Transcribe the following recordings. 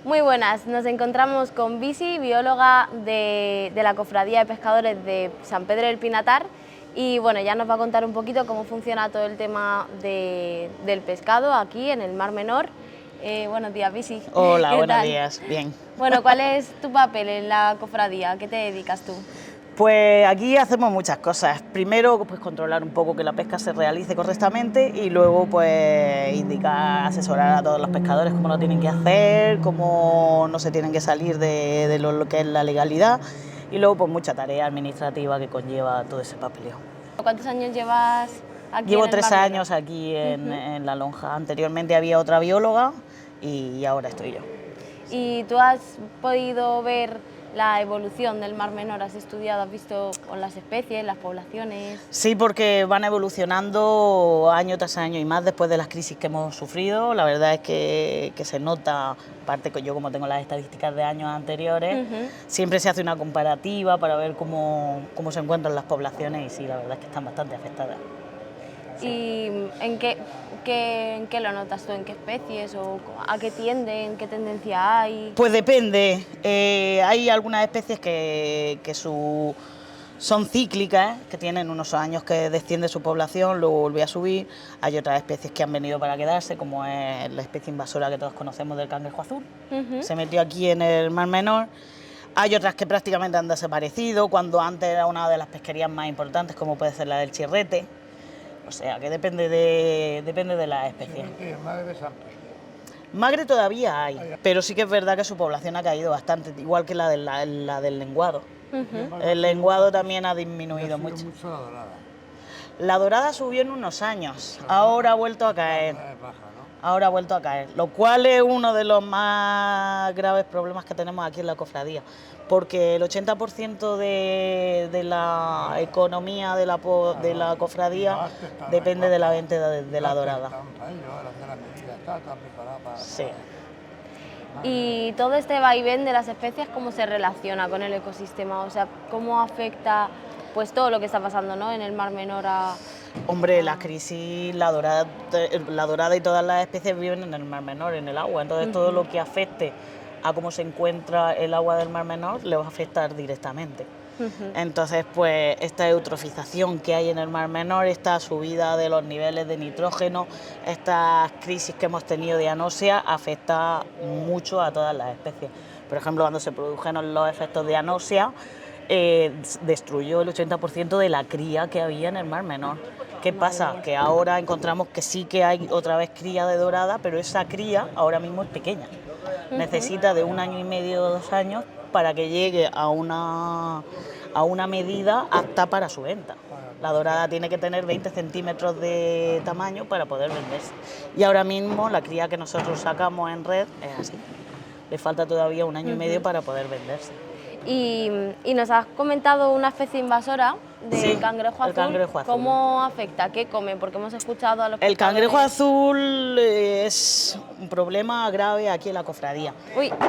Muy buenas, nos encontramos con Bisi, bióloga de la Cofradía de Pescadores de San Pedro del Pinatar, y bueno, ya nos va a contar un poquito cómo funciona todo el tema del pescado aquí en el Mar Menor. Buenos días, Bisi. Hola, ¿Qué buenos tal? días, bien. Bueno, ¿cuál es tu papel en la cofradía? ¿A qué te dedicas tú? Pues aquí hacemos muchas cosas. Primero, pues controlar un poco que la pesca se realice correctamente y luego, pues indicar, asesorar a todos los pescadores cómo lo tienen que hacer, cómo no se tienen que salir de lo que es la legalidad y luego, pues mucha tarea administrativa que conlleva todo ese papeleo. ¿Cuántos años llevas aquí en Llevo el 3 Mar Menor? años aquí en La Lonja. Anteriormente había otra bióloga y ahora estoy yo. ¿Y tú has podido ver la evolución del Mar Menor? ¿Has estudiado, has visto con las especies, las poblaciones? Sí, porque van evolucionando año tras año y más después de las crisis que hemos sufrido. La verdad es que se nota, aparte que yo como tengo las estadísticas de años anteriores, siempre se hace una comparativa para ver cómo se encuentran las poblaciones y sí, la verdad es que están bastante afectadas. Sí. ¿Y en qué lo notas tú? ¿En qué especies? ¿O a qué tienden? ¿Qué tendencia hay? Pues depende. Hay algunas especies que son cíclicas, que tienen unos años que desciende su población, luego vuelve a subir. Hay otras especies que han venido para quedarse, como es la especie invasora que todos conocemos del cangrejo azul. Se metió aquí en el Mar Menor. Hay otras que prácticamente han desaparecido, cuando antes era una de las pesquerías más importantes, como puede ser la del chirrete. O sea, que depende de la especie. Magre todavía hay, pero sí que es verdad que su población ha caído bastante, igual que la del lenguado. El lenguado también ha disminuido mucho. La dorada subió en unos años, ahora ha vuelto a caer. Ahora ha vuelto a caer, lo cual es uno de los más graves problemas que tenemos aquí en la cofradía, porque el 80% de la economía de la cofradía depende de la venta de la dorada. Sí. Y todo este vaivén de las especies, ¿cómo se relaciona con el ecosistema? O sea, ¿cómo afecta pues todo lo que está pasando, ¿no?, en el Mar Menor a...? Hombre, la crisis, la dorada y todas las especies viven en el Mar Menor, en el agua, entonces todo lo que afecte a cómo se encuentra el agua del Mar Menor le va a afectar directamente. Entonces, pues esta eutrofización que hay en el Mar Menor, esta subida de los niveles de nitrógeno, estas crisis que hemos tenido de anoxia, afecta mucho a todas las especies. Por ejemplo, cuando se produjeron los efectos de anoxia, destruyó el 80% de la cría que había en el Mar Menor. ¿Qué pasa? Que ahora encontramos que sí que hay otra vez cría de dorada, pero esa cría ahora mismo es pequeña. Necesita de 1 año y medio o 2 años para que llegue a una medida apta para su venta. La dorada tiene que tener 20 centímetros de tamaño para poder venderse. Y ahora mismo la cría que nosotros sacamos en red es así. Le falta todavía 1 año y medio para poder venderse. Y nos has comentado una especie invasora del cangrejo azul. El cangrejo azul. ¿Cómo afecta? ¿Qué come? Porque hemos escuchado a los El pescadores... cangrejo azul es un problema grave aquí en la cofradía.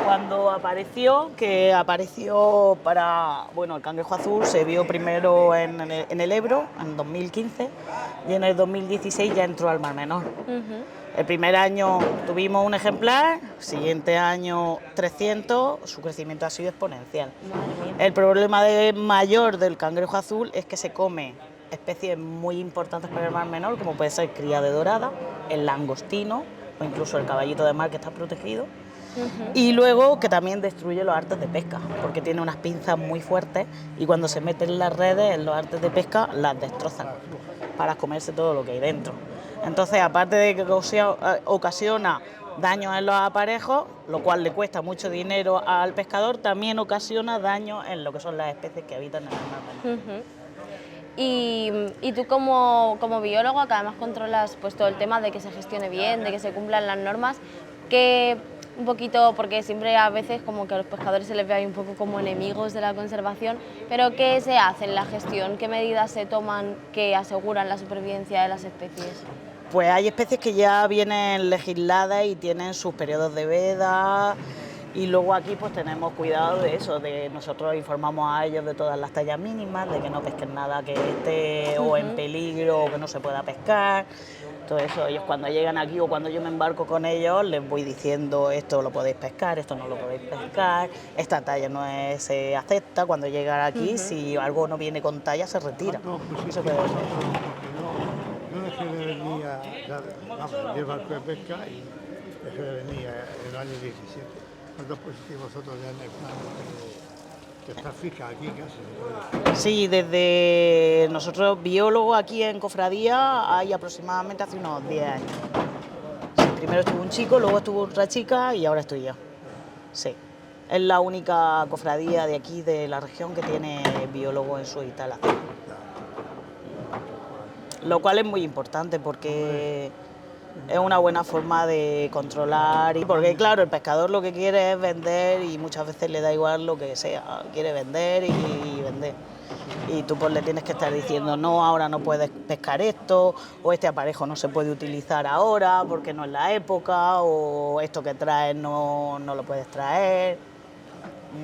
Cuando apareció, el cangrejo azul se vio primero en el Ebro, en 2015, y en el 2016 ya entró al Mar Menor. El primer año tuvimos un ejemplar, siguiente año 300, su crecimiento ha sido exponencial. El problema mayor del cangrejo azul es que se come especies muy importantes para el Mar Menor, como puede ser cría de dorada, el langostino o incluso el caballito de mar, que está protegido. Y luego que también destruye los artes de pesca, porque tiene unas pinzas muy fuertes y cuando se meten en las redes, en los artes de pesca, las destrozan para comerse todo lo que hay dentro. Entonces, aparte de que ocasiona daños en los aparejos, lo cual le cuesta mucho dinero al pescador, también ocasiona daños en lo que son las especies que habitan en el Mar Menor. Y tú como biólogo, que además controlas pues todo el tema de que se gestione bien, de que se cumplan las normas, que un poquito, porque siempre a veces como que a los pescadores se les ve ahí un poco como enemigos de la conservación, pero ¿qué se hace en la gestión? ¿Qué medidas se toman que aseguran la supervivencia de las especies? Pues hay especies que ya vienen legisladas y tienen sus periodos de veda, y luego aquí pues tenemos cuidado de eso, de nosotros informamos a ellos de todas las tallas mínimas, de que no pesquen nada que esté o en peligro o que no se pueda pescar. todo eso. Ellos cuando llegan aquí o cuando yo me embarco con ellos, les voy diciendo esto lo podéis pescar, esto no lo podéis pescar, esta talla no se acepta. Cuando llegan aquí, si algo no viene con talla, se retira. Eso puede ser. No es que le venía, vamos, el barco de pesca y es que le venía en el año 17. ¿Cuántos pusisteis vosotros ya en el plan que está fija aquí casi? Sí, desde nosotros biólogos aquí en Cofradía hay aproximadamente hace unos 10 años. Sí, primero estuvo un chico, luego estuvo otra chica y ahora estoy yo. Sí, es la única cofradía de aquí, de la región, que tiene biólogo en su instalación. Lo cual es muy importante porque es una buena forma de controlar, y porque claro, el pescador lo que quiere es vender y muchas veces le da igual lo que sea, quiere vender y vender. Y tú pues le tienes que estar diciendo, no, ahora no puedes pescar esto, o este aparejo no se puede utilizar ahora porque no es la época, o esto que traes no lo puedes traer.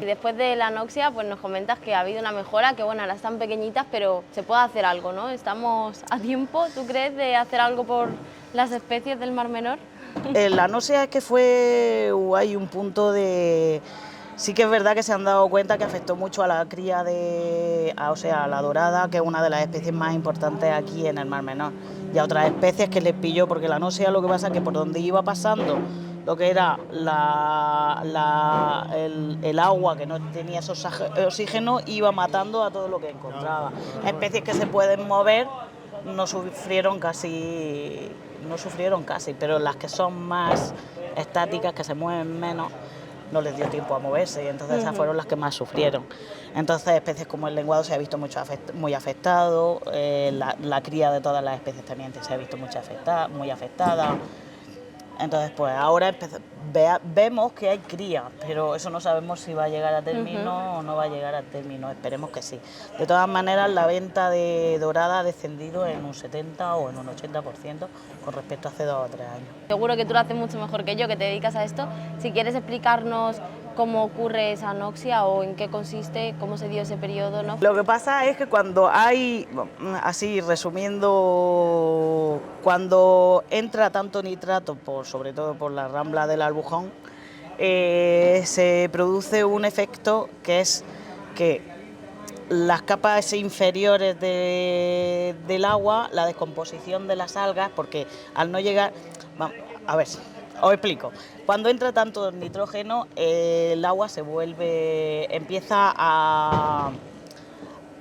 Y después de la anoxia, pues nos comentas que ha habido una mejora, que bueno, ahora están pequeñitas, pero se puede hacer algo, ¿no? ¿Estamos a tiempo, tú crees, de hacer algo por las especies del Mar Menor? La anoxia es que hay un punto de... Sí que es verdad que se han dado cuenta que afectó mucho a la cría o sea, a la dorada, que es una de las especies más importantes aquí en el Mar Menor, y a otras especies que les pilló, porque la anoxia lo que pasa es que por donde iba pasando lo que era el agua que no tenía ese oxígeno, iba matando a todo lo que encontraba. Especies que se pueden mover no sufrieron casi, pero las que son más estáticas, que se mueven menos, no les dio tiempo a moverse, y entonces esas fueron las que más sufrieron. Entonces especies como el lenguado se ha visto muy afectado, la cría de todas las especies también se ha visto muy afectada. Entonces pues ahora vemos que hay cría, pero eso no sabemos si va a llegar a término o no va a llegar a término, esperemos que sí. De todas maneras, la venta de dorada ha descendido en un 70 o en un 80% con respecto a hace 2 o 3 años. Seguro que tú lo haces mucho mejor que yo, que te dedicas a esto. Si quieres explicarnos cómo ocurre esa anoxia o en qué consiste, cómo se dio ese periodo, ¿no? Lo que pasa es que cuando hay, así resumiendo, cuando entra tanto nitrato, sobre todo por la rambla del Albujón, se produce un efecto que es que las capas inferiores del agua, la descomposición de las algas, porque al no llegar... A ver, os explico. Cuando entra tanto nitrógeno, el agua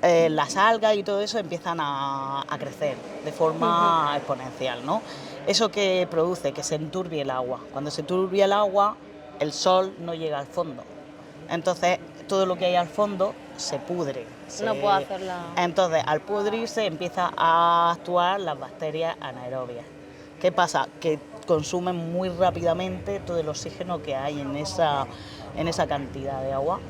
las algas y todo eso empiezan a crecer de forma exponencial, ¿no? Eso que produce que se enturbie el agua. Cuando se enturbia el agua, el sol no llega al fondo. Entonces, todo lo que hay al fondo se pudre. No puedo hacerla. Entonces, al pudrirse, empiezan a actuar las bacterias anaerobias. ¿Qué pasa? Que consumen muy rápidamente todo el oxígeno que hay en esa cantidad de agua.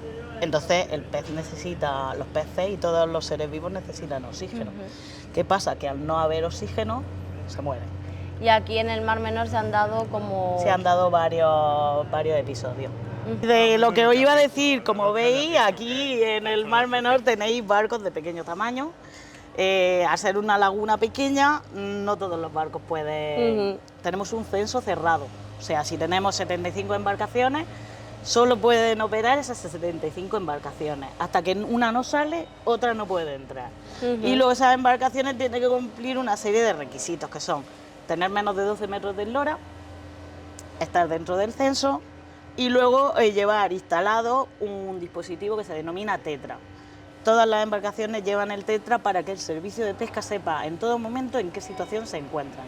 Entonces los peces y todos los seres vivos necesitan oxígeno. ¿Qué pasa? Que al no haber oxígeno, se mueren. Y aquí en el Mar Menor se han dado varios episodios. De lo que os iba a decir, como veis, aquí en el Mar Menor tenéis barcos de pequeño tamaño. Al ser una laguna pequeña, no todos los barcos pueden... Tenemos un censo cerrado, o sea, si tenemos 75 embarcaciones, solo pueden operar esas 75 embarcaciones. Hasta que una no sale, otra no puede entrar. Y luego esas embarcaciones tienen que cumplir una serie de requisitos, que son tener menos de 12 metros de eslora, estar dentro del censo y luego llevar instalado un dispositivo que se denomina tetra. Todas las embarcaciones llevan el tetra para que el servicio de pesca sepa en todo momento en qué situación se encuentran.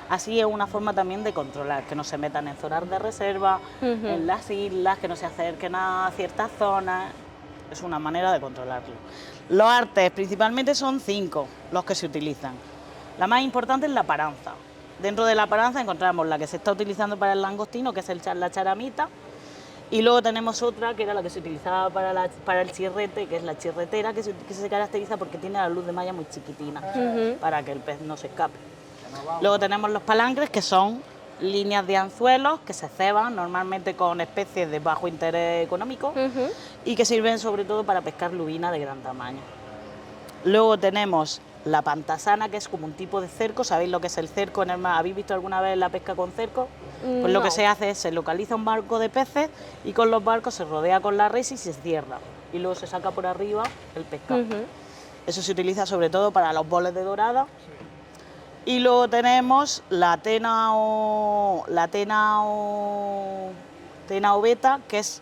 Así es una forma también de controlar, que no se metan en zonas de reserva, en las islas, que no se acerquen a ciertas zonas. Es una manera de controlarlo. Los artes principalmente son 5 los que se utilizan. La más importante es la paranza. Dentro de la paranza encontramos la que se está utilizando para el langostino, que es la charamita. Y luego tenemos otra, que era la que se utilizaba para el chirrete, que es la chirretera, que se caracteriza porque tiene la luz de malla muy chiquitina, para que el pez no se escape. Luego tenemos los palangres, que son líneas de anzuelos que se ceban normalmente con especies de bajo interés económico y que sirven sobre todo para pescar lubina de gran tamaño. Luego tenemos la pantasana, que es como un tipo de cerco. ¿Sabéis lo que es el cerco en el mar? ¿Habéis visto alguna vez la pesca con cerco? Pues lo que No. se hace es, se localiza un barco de peces y con los barcos se rodea con la red y se cierra. Y luego se saca por arriba el pescado. Eso se utiliza sobre todo para los boles de dorada. Y luego tenemos la tena o beta, que es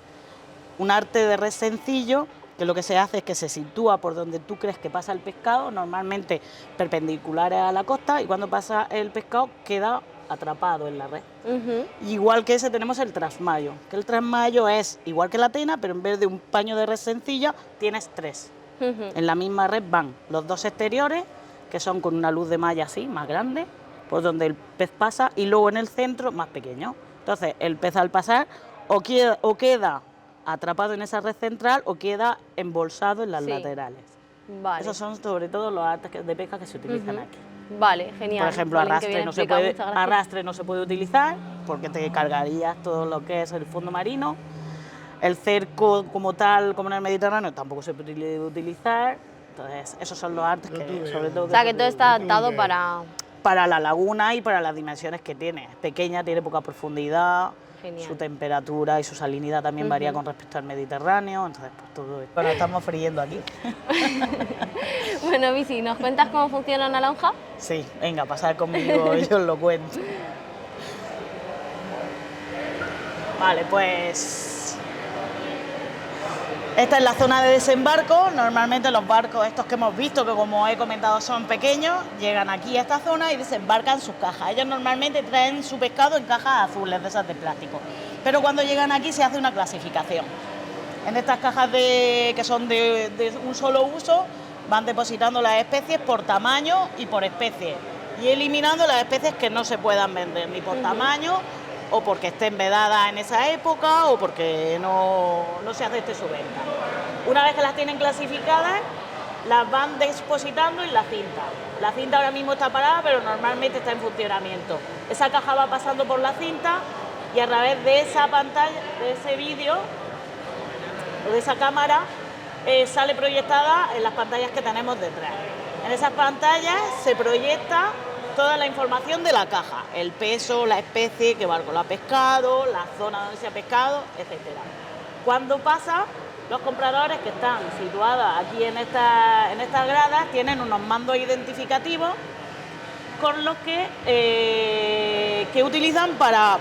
un arte de red sencillo, que lo que se hace es que se sitúa por donde tú crees que pasa el pescado, normalmente perpendiculares a la costa, y cuando pasa el pescado queda atrapado en la red. Igual que ese tenemos el trasmayo, que el trasmayo es igual que la tena, pero en vez de un paño de red sencilla, tienes 3. En la misma red van los 2 exteriores, que son con una luz de malla así, más grande, por donde el pez pasa, y luego en el centro, más pequeño. Entonces, el pez al pasar o queda atrapado en esa red central o queda embolsado en las laterales. Vale. Esos son sobre todo los artes de pesca que se utilizan aquí. Vale, genial. Por ejemplo, Jolín, qué arrastre bien no, se explicado, puede, muchas gracias. arrastre no se puede utilizar porque te cargarías todo lo que es el fondo marino. El cerco como tal, como en el Mediterráneo, tampoco se puede utilizar. Entonces, esos son los artes que, sobre todo... O sea, que todo está adaptado para la laguna y para las dimensiones que tiene. Es pequeña, tiene poca profundidad, Genial. su temperatura y su salinidad también varía con respecto al Mediterráneo, entonces pues todo esto. Bueno, estamos friendo aquí. Bueno, Visi, ¿nos cuentas cómo funciona una lonja? Sí, venga, pasad conmigo y os lo cuento. Vale, pues... Esta es la zona de desembarco. Normalmente los barcos estos que hemos visto, que como he comentado son pequeños, llegan aquí a esta zona y desembarcan sus cajas. Ellos normalmente traen su pescado en cajas azules, de esas de plástico. Pero cuando llegan aquí se hace una clasificación. En estas cajas que son de un solo uso, van depositando las especies por tamaño y por especie. Y eliminando las especies que no se puedan vender, ni por tamaño, o porque estén vedadas en esa época, o porque no se acepte su venta. Una vez que las tienen clasificadas, las van depositando en la cinta. La cinta ahora mismo está parada, pero normalmente está en funcionamiento. Esa caja va pasando por la cinta y a través de esa pantalla, de ese vídeo, o de esa cámara, sale proyectada en las pantallas que tenemos detrás. En esas pantallas se proyecta toda la información de la caja, el peso, la especie, qué barco lo ha pescado, la zona donde se ha pescado, etc. Cuando pasa, los compradores que están situados aquí en estas gradas tienen unos mandos identificativos con los que utilizan para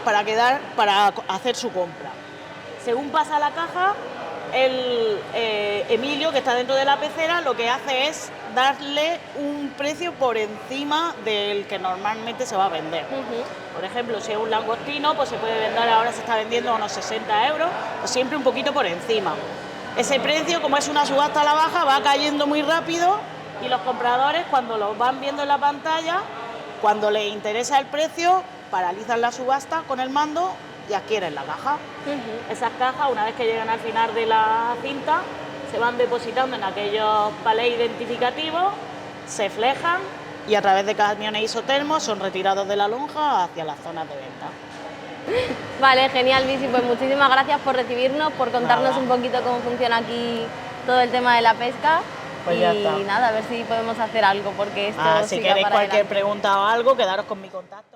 hacer su compra. Según pasa la caja, Emilio, que está dentro de la pecera, lo que hace es darle un precio por encima del que normalmente se va a vender. Por ejemplo, si es un langostino, pues se puede vender, ahora se está vendiendo a unos 60 euros, pues siempre un poquito por encima. Ese precio, como es una subasta a la baja, va cayendo muy rápido y los compradores, cuando lo van viendo en la pantalla, cuando les interesa el precio, paralizan la subasta con el mando y adquieren la caja. Esas cajas, una vez que llegan al final de la cinta, se van depositando en aquellos palés identificativos, se flejan y a través de camiones isotermos son retirados de la lonja hacia las zonas de venta. Vale, genial, Visi, pues muchísimas gracias por recibirnos, por contarnos un poquito cómo funciona aquí todo el tema de la pesca. Pues y ya está. nada, a ver si podemos hacer algo, porque esto Si siga queréis para cualquier adelante. pregunta o algo, quedaros con mi contacto.